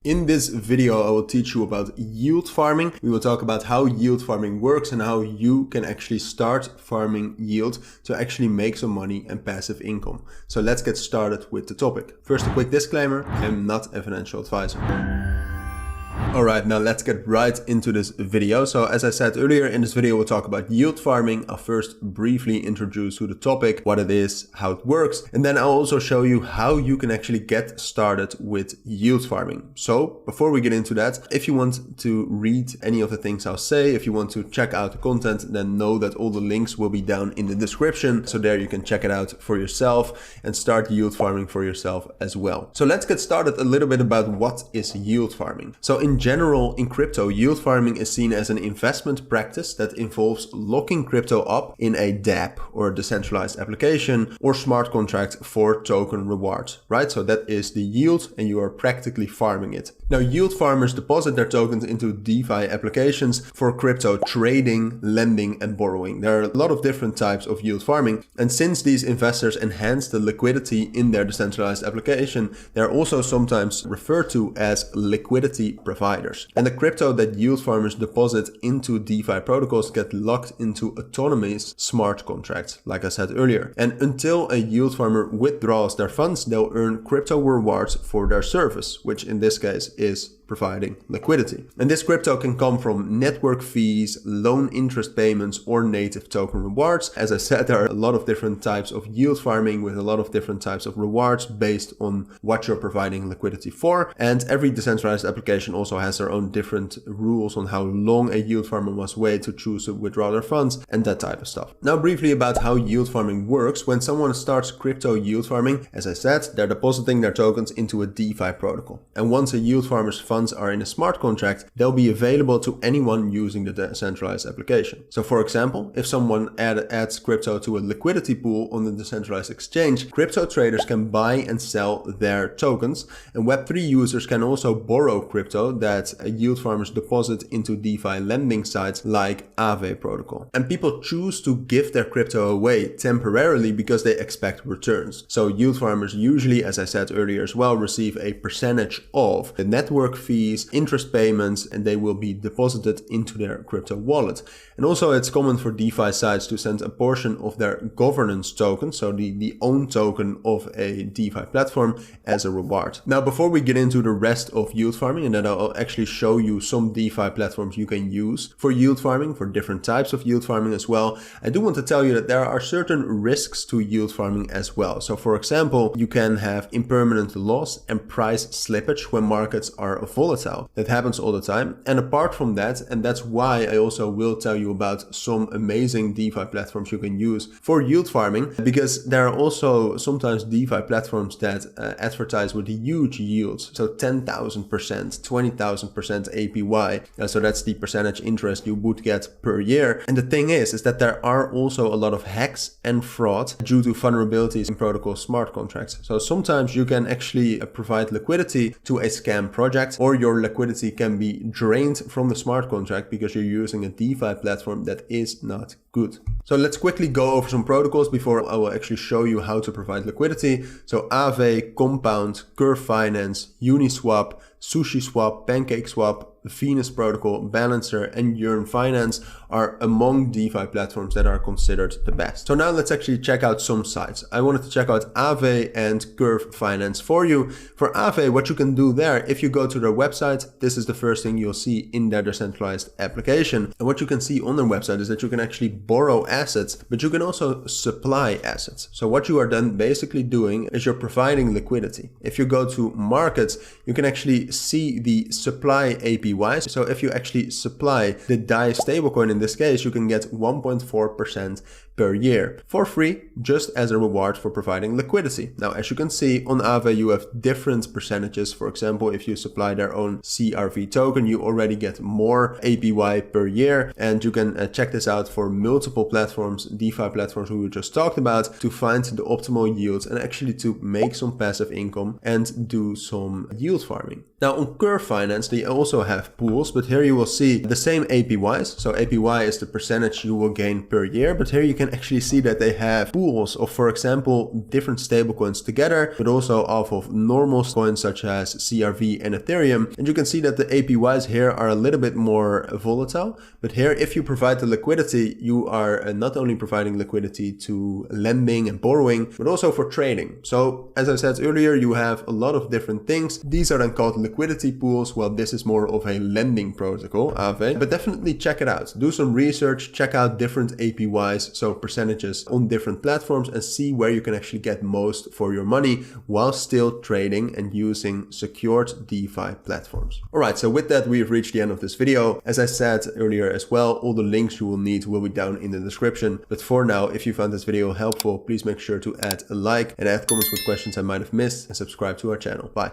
In this video, I will teach you about yield farming. We will talk about how yield farming works and how you can actually start farming yield to actually make some money and passive income. So let's get started with the topic. First, a quick disclaimer: I am not a financial advisor. Alright, now let's get right into this video. So as I said earlier, in this video we'll talk about yield farming. I'll first briefly introduce you to the topic, what it is, how it works, and then I'll also show you how you can actually get started with yield farming. So before we get into that, if you want to read any of the things I'll say, if you want to check out the content, then know that all the links will be down in the description. So there you can check it out for yourself and start yield farming for yourself as well. So let's get started a little bit about what is yield farming. So in general, in crypto, yield farming is seen as an investment practice that involves locking crypto up in a dApp or decentralized application or smart contract for token rewards, right? So that is the yield and you are practically farming it. Now, yield farmers deposit their tokens into DeFi applications for crypto trading, lending, and borrowing. There are a lot of different types of yield farming. And since these investors enhance the liquidity in their decentralized application, they're also sometimes referred to as liquidity providers. And the crypto that yield farmers deposit into DeFi protocols get locked into autonomous smart contracts, like I said earlier. And until a yield farmer withdraws their funds, they'll earn crypto rewards for their service, which in this case is providing liquidity. And this crypto can come from network fees, loan interest payments, or native token rewards. As I said, there are a lot of different types of yield farming with a lot of different types of rewards based on what you're providing liquidity for. And every decentralized application also has their own different rules on how long a yield farmer must wait to choose to withdraw their funds and that type of stuff. Now, briefly about how yield farming works. When someone starts crypto yield farming, as I said, they're depositing their tokens into a DeFi protocol. And once a yield farmer's funds are in a smart contract, they'll be available to anyone using the decentralized application. So for example, if someone adds crypto to a liquidity pool on the decentralized exchange, crypto traders can buy and sell their tokens, and Web3 users can also borrow crypto that yield farmers deposit into DeFi lending sites like Aave protocol. And people choose to give their crypto away temporarily because they expect returns. So yield farmers usually, as I said earlier as well, receive a percentage of the network fees, interest payments, and they will be deposited into their crypto wallet. And also it's common for DeFi sites to send a portion of their governance token, so the own token of a DeFi platform, as a reward. Now, before we get into the rest of yield farming, and then I'll actually show you some DeFi platforms you can use for yield farming, for different types of yield farming as well, I do want to tell you that there are certain risks to yield farming as well. So for example, you can have impermanent loss and price slippage when markets are volatile. That happens all the time. And apart from that, and that's why I also will tell you about some amazing DeFi platforms you can use for yield farming, because there are also sometimes DeFi platforms that advertise with huge yields. So 10,000%, 20,000% APY. So that's the percentage interest you would get per year. And the thing is that there are also a lot of hacks and fraud due to vulnerabilities in protocol smart contracts. So sometimes you can actually provide liquidity to a scam project, or your liquidity can be drained from the smart contract because you're using a DeFi platform that is not good. So let's quickly go over some protocols before I will actually show you how to provide liquidity. So Aave, Compound, Curve Finance, Uniswap, SushiSwap, PancakeSwap, Venus Protocol, Balancer, and Yearn Finance are among DeFi platforms that are considered the best. So now let's actually check out some sites. I wanted to check out Aave and Curve Finance for you. For Aave, what you can do there, if you go to their website, this is the first thing you'll see in their decentralized application. And what you can see on their website is that you can actually borrow assets, but you can also supply assets. So what you are then basically doing is you're providing liquidity. If you go to markets, you can actually see the supply APY. So if you actually supply the DAI stablecoin in this case, you can get 1.4% per year for free, just as a reward for providing liquidity. Now, as you can see on Aave, you have different percentages. For example, if you supply their own CRV token, you already get more APY per year. And you can check this out for multiple platforms, DeFi platforms we just talked about, to find the optimal yields and actually to make some passive income and do some yield farming. Now on Curve Finance, they also have pools, but here you will see the same APYs. So APY is the percentage you will gain per year, but here you can can actually see that they have pools of, for example, different stablecoins together, but also off of normal coins such as CRV and Ethereum. And you can see that the APYs here are a little bit more volatile, but here if you provide the liquidity, you are not only providing liquidity to lending and borrowing, but also for trading. So as I said earlier, you have a lot of different things. These are then called liquidity pools. Well, this is more of a lending protocol, Aave, but definitely check it out. Do some research, check out different APYs, so percentages on different platforms, and see where you can actually get most for your money while still trading and using secured DeFi platforms. All right, so with that, we've reached the end of this video. As I said earlier as well, all the links you will need will be down in the description. But for now, if you found this video helpful, please make sure to add a like and add comments with questions I might have missed, and subscribe to our channel. Bye.